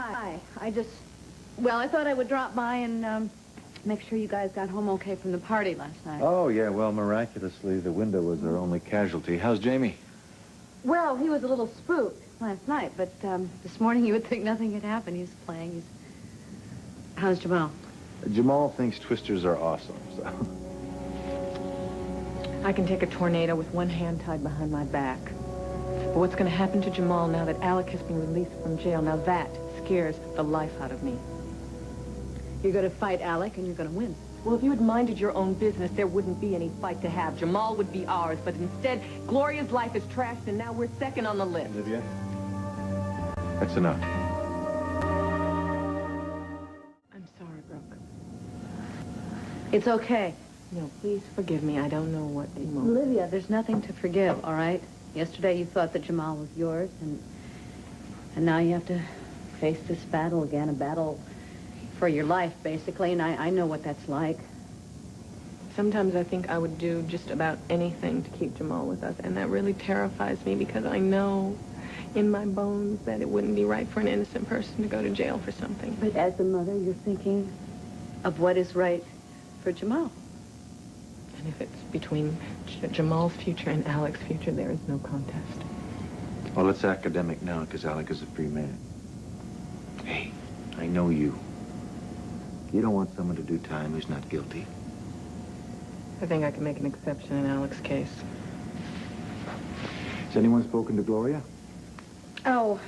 Hi. Well, I thought I would drop by and make sure you guys got home okay from the party last night. Oh, yeah, well, miraculously, the window was our only casualty. How's Jamie? Well, he was a little spooked last night, but this morning you would think nothing had happened. He's playing. How's Jamal? Jamal thinks twisters are awesome, so... I can take a tornado with one hand tied behind my back. But what's going to happen to Jamal now that Alec has been released from jail? Now that scares the life out of me. You're going to fight Alec and you're going to win. Well, if you had minded your own business, there wouldn't be any fight to have. Jamal would be ours, but instead, Gloria's life is trashed, and now we're second on the list. Livia? That's enough. I'm sorry, Brooke. It's okay. No, please forgive me. I don't know what Jamal... Livia, there's nothing to forgive, all right? Yesterday you thought that Jamal was yours, and now you have to face this battle again, a battle for your life, basically, and I know what that's like. Sometimes I think I would do just about anything to keep Jamal with us, and that really terrifies me because I know in my bones that it wouldn't be right for an innocent person to go to jail for something. But as a mother, you're thinking of what is right for Jamal. And if it's between Jamal's future and Alec's future, there is no contest. Well, it's academic now, because Alec is a free man. Hey, I know you. You don't want someone to do time who's not guilty. I think I can make an exception in Alec's case. Has anyone spoken to Gloria? Oh,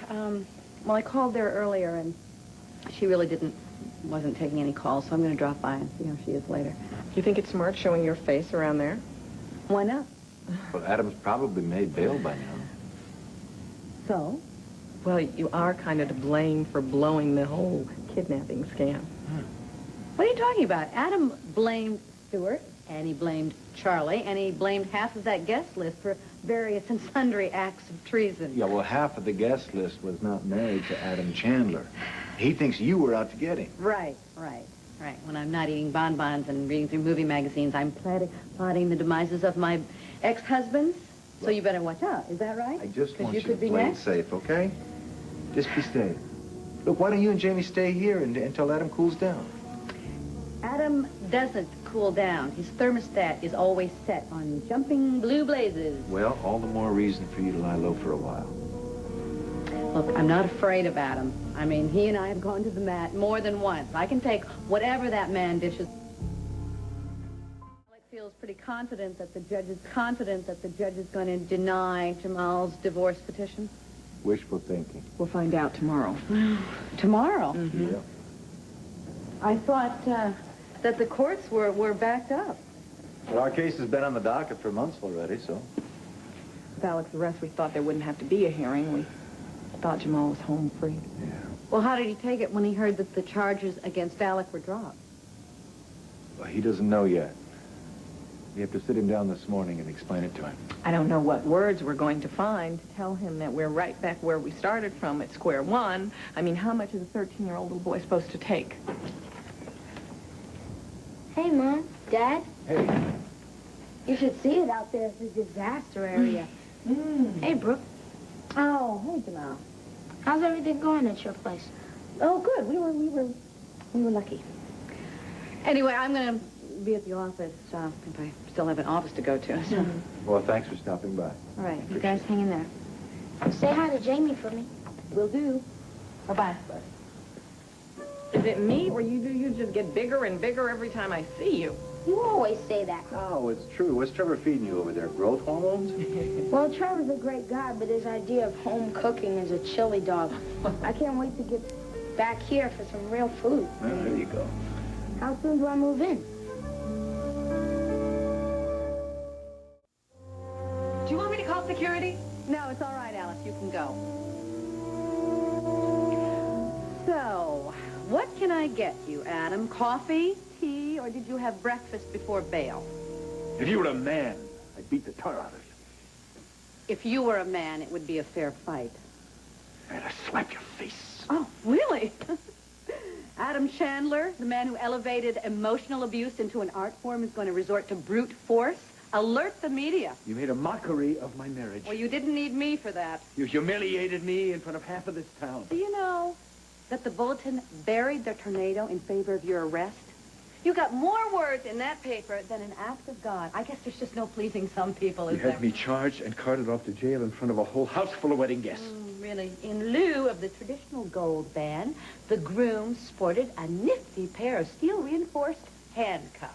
well, I called there earlier, and she really wasn't taking any calls, so I'm going to drop by and see how she is later. You think it's smart showing your face around there? Why not? Well, Adam's probably made bail by now. So? Well, you are kind of to blame for blowing the whole kidnapping scam. What are you talking about? Adam blamed Stewart, and he blamed Charlie, and he blamed half of that guest list for various and sundry acts of treason. Yeah, well, half of the guest list was not married to Adam Chandler. He thinks you were out to get him. Right. When I'm not eating bonbons and reading through movie magazines, I'm plotting the demises of my ex-husbands. So you better watch out. Is that right? I just want you to could be play it next. safe, okay? Just be safe. Look, why don't you and Jamie stay here until Adam cools down? Adam doesn't cool down. His thermostat is always set on jumping blue blazes. Well, all the more reason for you to lie low for a while. Look, I'm not afraid of Adam. I mean, he and I have gone to the mat more than once. I can take whatever that man dishes. Alec feels pretty confident that the judge is going to deny Jamal's divorce petition. Wishful thinking. We'll find out tomorrow. Tomorrow? Mm-hmm. Yeah. I thought that the courts were backed up. Well, our case has been on the docket for months already, so... With Alec's arrest, we thought there wouldn't have to be a hearing. We thought Jamal was home free. Yeah. Well, how did he take it when he heard that the charges against Alec were dropped? Well, he doesn't know yet. We have to sit him down this morning and explain it to him. I don't know what words we're going to find to tell him that we're right back where we started from at square one. I mean, how much is a 13-year-old little boy supposed to take? Hey, Mom. Dad? Hey. You should see it out there. It's a disaster area. Hey, Brooke. Oh, hey, Jamal. How's everything going at your place? Oh, good. We were lucky. Anyway, I'm going to be at the office if I still have an office to go to. So. Well, thanks for stopping by. All right. You guys hang in there. Say hi to Jamie for me. Will do. Bye-bye. Is it me, or you just get bigger and bigger every time I see you? You always say that. Oh, it's true. What's Trevor feeding you over there? Growth hormones? Well, Trevor's a great guy, but his idea of home cooking is a chili dog. I can't wait to get back here for some real food. Well, there you go. How soon do I move in? Do you want me to call security? No, it's all right, Alice. You can go. So, what can I get you, Adam? Coffee, tea, or did you have breakfast before bail? If you were a man, I'd beat the tar out of you. If you were a man, it would be a fair fight. And I'd slap your face. Oh, really? Adam Chandler, the man who elevated emotional abuse into an art form, is going to resort to brute force? Alert the media. You made a mockery of my marriage. Well, you didn't need me for that. You humiliated me in front of half of this town. Do you know, that the Bulletin buried the tornado in favor of your arrest? You got more words in that paper than an act of God. I guess there's just no pleasing some people, You is there? had me charged and carted off to jail in front of a whole house full of wedding guests. Really. In lieu of the traditional gold band, the groom sported a nifty pair of steel-reinforced handcuffs.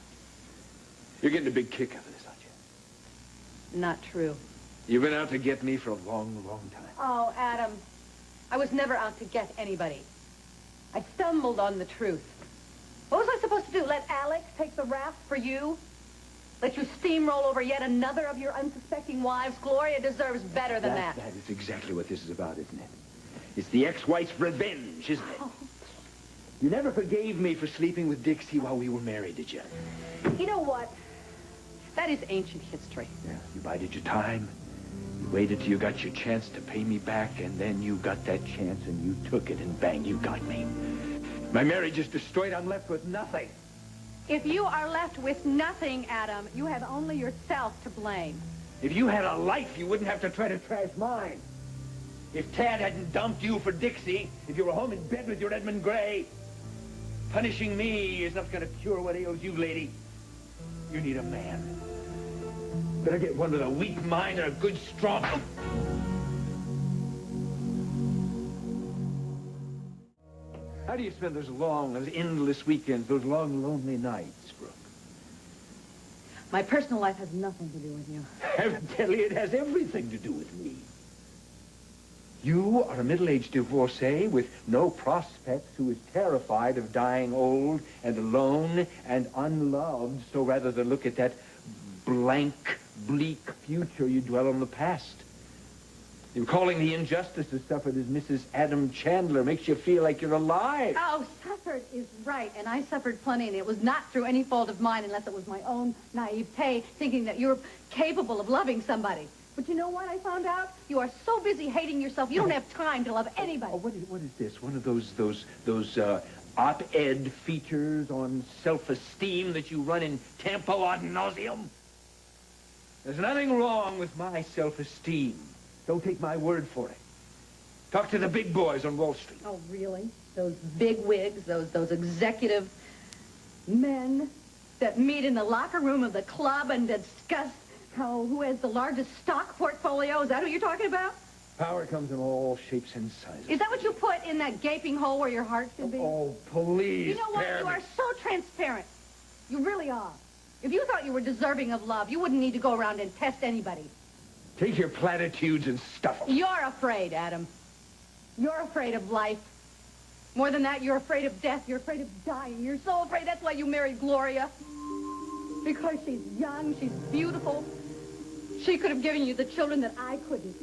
You're getting a big kick out of this, aren't you? Not true. You've been out to get me for a long, long time. Oh, Adam, I was never out to get anybody. I stumbled on the truth. What was I supposed to do? Let Alec take the rap for you? Let you steamroll over yet another of your unsuspecting wives? Gloria deserves better than that. That is exactly what this is about, isn't it? It's the ex-wife's revenge, isn't it? Oh. You never forgave me for sleeping with Dixie while we were married, did you? You know what? That is ancient history. Yeah, you bided your time. You waited till you got your chance to pay me back, and then you got that chance and you took it, and bang, you got me. My marriage is destroyed. I'm left with nothing. If you are left with nothing, Adam, you have only yourself to blame. If you had a life, you wouldn't have to try to trash mine. If Tad hadn't dumped you for Dixie, if you were home in bed with your Edmund Gray, punishing me is not going to cure what ails you, lady. You need a man. Better get one with a weak mind and a good, strong... How do you spend those long, those endless weekends, those long, lonely nights, Brooke? My personal life has nothing to do with you. Evidently, it has everything to do with me. You are a middle-aged divorcee with no prospects who is terrified of dying old and alone and unloved. So rather than look at that blank, bleak future, you dwell on the past. Recalling the injustices suffered as Mrs. Adam Chandler makes you feel like you're alive. Oh, suffered is right, and I suffered plenty, and it was not through any fault of mine unless it was my own naivete, thinking that you're capable of loving somebody. But you know what I found out? You are so busy hating yourself, you don't have time to love anybody. Oh, what is this? One of those op-ed features on self-esteem that you run in tempo ad nauseum? There's nothing wrong with my self-esteem. Don't take my word for it. Talk to the big boys on Wall Street. Oh, really? Those big wigs, those executive men that meet in the locker room of the club and discuss who has the largest stock portfolio? Is that who you're talking about? Power comes in all shapes and sizes. Is that what you put in that gaping hole where your heart should be? Oh, please, You know what? spare You me. are so transparent. You really are. If you thought you were deserving of love, you wouldn't need to go around and test anybody. Take your platitudes and stuff them. You're afraid, Adam. You're afraid of life. More than that, you're afraid of death. You're afraid of dying. You're so afraid. That's why you married Gloria. Because she's young, she's beautiful. She could have given you the children that I couldn't.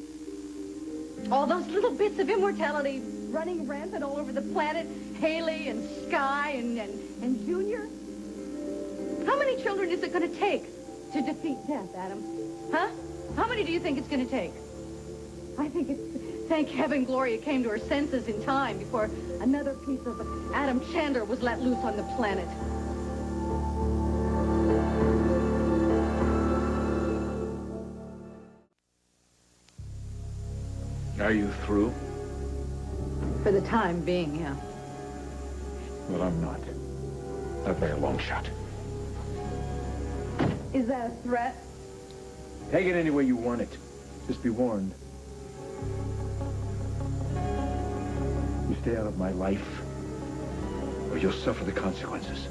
All those little bits of immortality running rampant all over the planet. Haley and Sky and Junior. How many children is it going to take to defeat death, Adam? Huh? How many do you think it's going to take? I think it's... Thank heaven Gloria came to her senses in time before another piece of Adam Chandler was let loose on the planet. Are you through? For the time being, yeah. Well, I'm not. Not by a long shot. Is that a threat? Take it any way you want it. Just be warned. You stay out of my life, or you'll suffer the consequences.